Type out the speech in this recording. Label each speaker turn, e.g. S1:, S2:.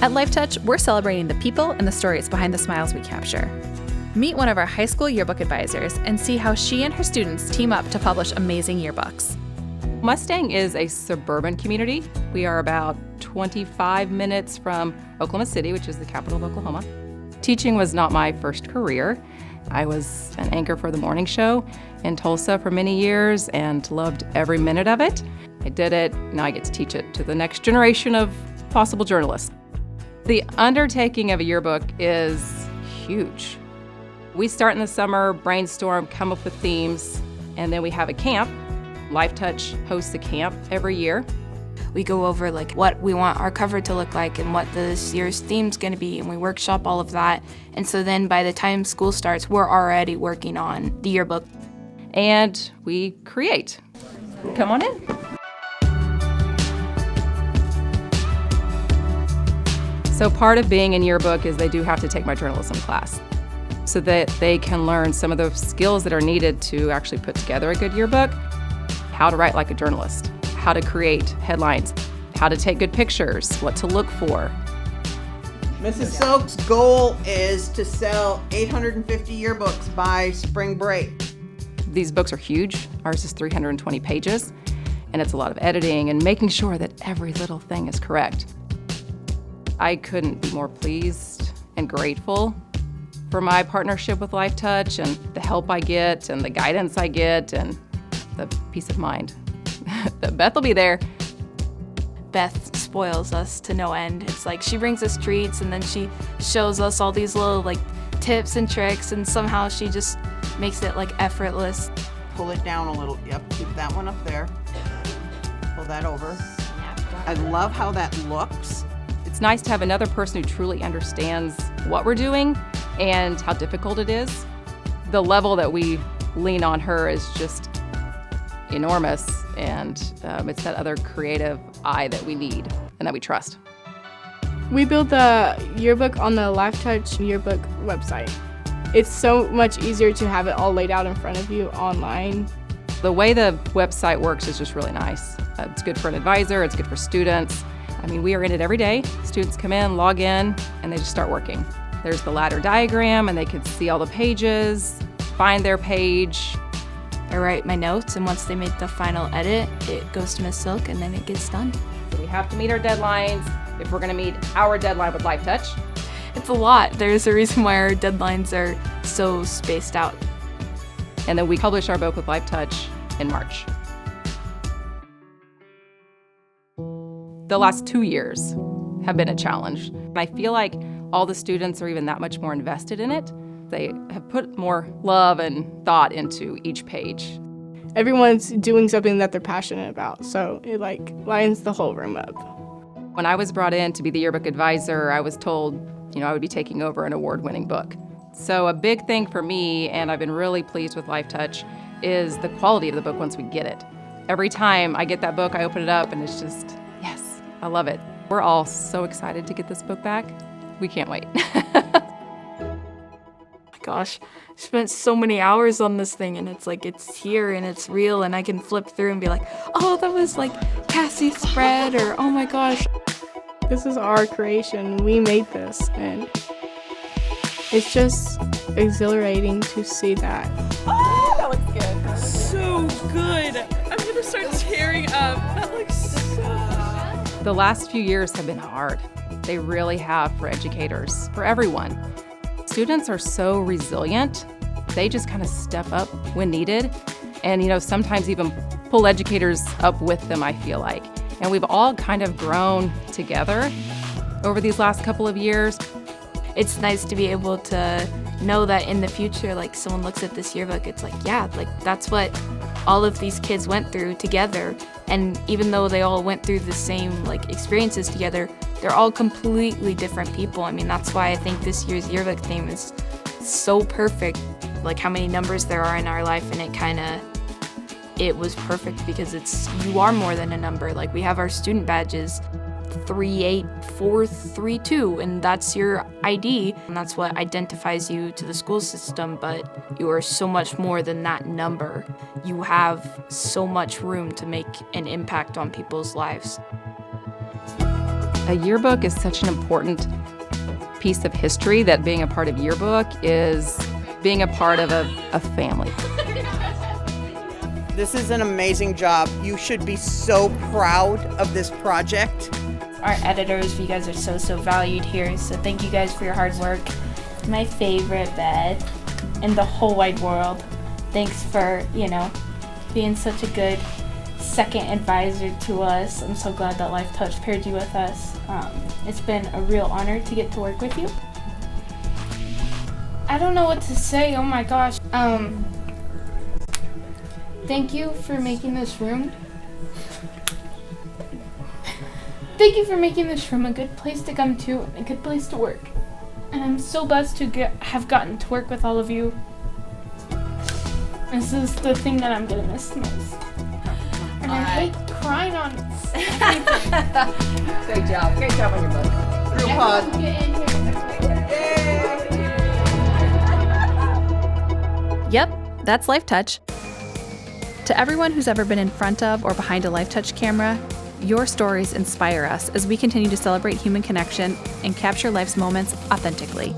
S1: At Lifetouch, we're celebrating the people and the stories behind the smiles we capture. Meet one of our high school yearbook advisors and see how she and her students team up to publish amazing yearbooks.
S2: Mustang is a suburban community. We are about 25 minutes from Oklahoma City, which is the capital of Oklahoma. Teaching was not my first career. I was an anchor for the morning show in Tulsa for many years and loved every minute of it. I did it, now I get to teach it to the next generation of possible journalists. The undertaking of a yearbook is huge. We start in the summer, brainstorm, come up with themes, and then we have a camp. Lifetouch hosts a camp every year.
S3: We go over what we want our cover to look like and what this year's theme's gonna be, and we workshop all of that. And so then by the time school starts, we're already working on the yearbook.
S2: And we create. Come on in. So part of being in yearbook is they do have to take my journalism class so that they can learn some of the skills that are needed to actually put together a good yearbook. How to write like a journalist, how to create headlines, how to take good pictures, what to look for.
S4: Mrs. Soak's goal is to sell 850 yearbooks by spring break.
S2: These books are huge. Ours is 320 pages, and it's a lot of editing and making sure that every little thing is correct. I couldn't be more pleased and grateful for my partnership with Lifetouch and the help I get and the guidance I get and the peace of mind that Beth will be there.
S3: Beth spoils us to no end. It's like she brings us treats and then she shows us all these little tips and tricks, and somehow she just makes it effortless.
S4: Pull it down a little. Yep, keep that one up there. Pull that over. I love how that looks.
S2: It's nice to have another person who truly understands what we're doing and how difficult it is. The level that we lean on her is just enormous, and it's that other creative eye that we need and that we trust.
S5: We built the yearbook on the Lifetouch yearbook website. It's so much easier to have it all laid out in front of you online.
S2: The way the website works is just really nice. It's good for an advisor, it's good for students. I mean, we are in it every day. Students come in, log in, and they just start working. There's the ladder diagram, and they can see all the pages, find their page.
S3: I write my notes, and once they make the final edit, it goes to Miss Silk, and then it gets done.
S2: So we have to meet our deadlines if we're gonna meet our deadline with Lifetouch.
S3: It's a lot. There's a reason why our deadlines are so spaced out.
S2: And then we publish our book with Lifetouch in March. The last 2 years have been a challenge. I feel like all the students are even that much more invested in it. They have put more love and thought into each page.
S5: Everyone's doing something that they're passionate about, so it lines the whole room up.
S2: When I was brought in to be the yearbook advisor, I was told, I would be taking over an award-winning book. So a big thing for me, and I've been really pleased with Lifetouch, is the quality of the book once we get it. Every time I get that book, I open it up, and it's just, yes, I love it. We're all so excited to get this book back. We can't wait.
S3: Gosh, I spent so many hours on this thing, and it's here and it's real, and I can flip through and be like, oh, that was Cassie's spread, or oh my gosh.
S5: This is our creation. We made this, and it's just exhilarating to see that.
S6: Oh, that looks good. So good. I'm gonna start tearing up. That looks so good.
S2: The last few years have been hard. They really have for educators, for everyone. Students are so resilient. They just kind of step up when needed and, sometimes even pull educators up with them, I feel like. And we've all kind of grown together over these last couple of years.
S3: It's nice to be able to know that in the future, someone looks at this yearbook, it's that's what all of these kids went through together. And even though they all went through the same experiences together, they're all completely different people. I mean, that's why I think this year's yearbook theme is so perfect. How many numbers there are in our life, and it was perfect because you are more than a number. We have our student badges, 38432, and that's your ID, and that's what identifies you to the school system, but you are so much more than that number. You have so much room to make an impact on people's lives.
S2: A yearbook is such an important piece of history that being a part of Yearbook is being a part of a family.
S4: This is an amazing job. You should be so proud of this project.
S7: Our editors, you guys are so valued here, so thank you guys for your hard work. My favorite bed in the whole wide world. Thanks for, being such a good second advisor to us. I'm so glad that Lifetouch paired you with us. It's been a real honor to get to work with you. I don't know what to say, oh my gosh. Thank you for making this room. Thank you for making this room a good place to come to and a good place to work. And I'm so blessed to have gotten to work with all of you. This is the thing that I'm gonna miss the most. And I hate crying on everything.
S2: Great job on your book.
S4: Group hug.
S7: Get in here.
S1: Yep, that's Lifetouch. To everyone who's ever been in front of or behind a Lifetouch camera, your stories inspire us as we continue to celebrate human connection and capture life's moments authentically.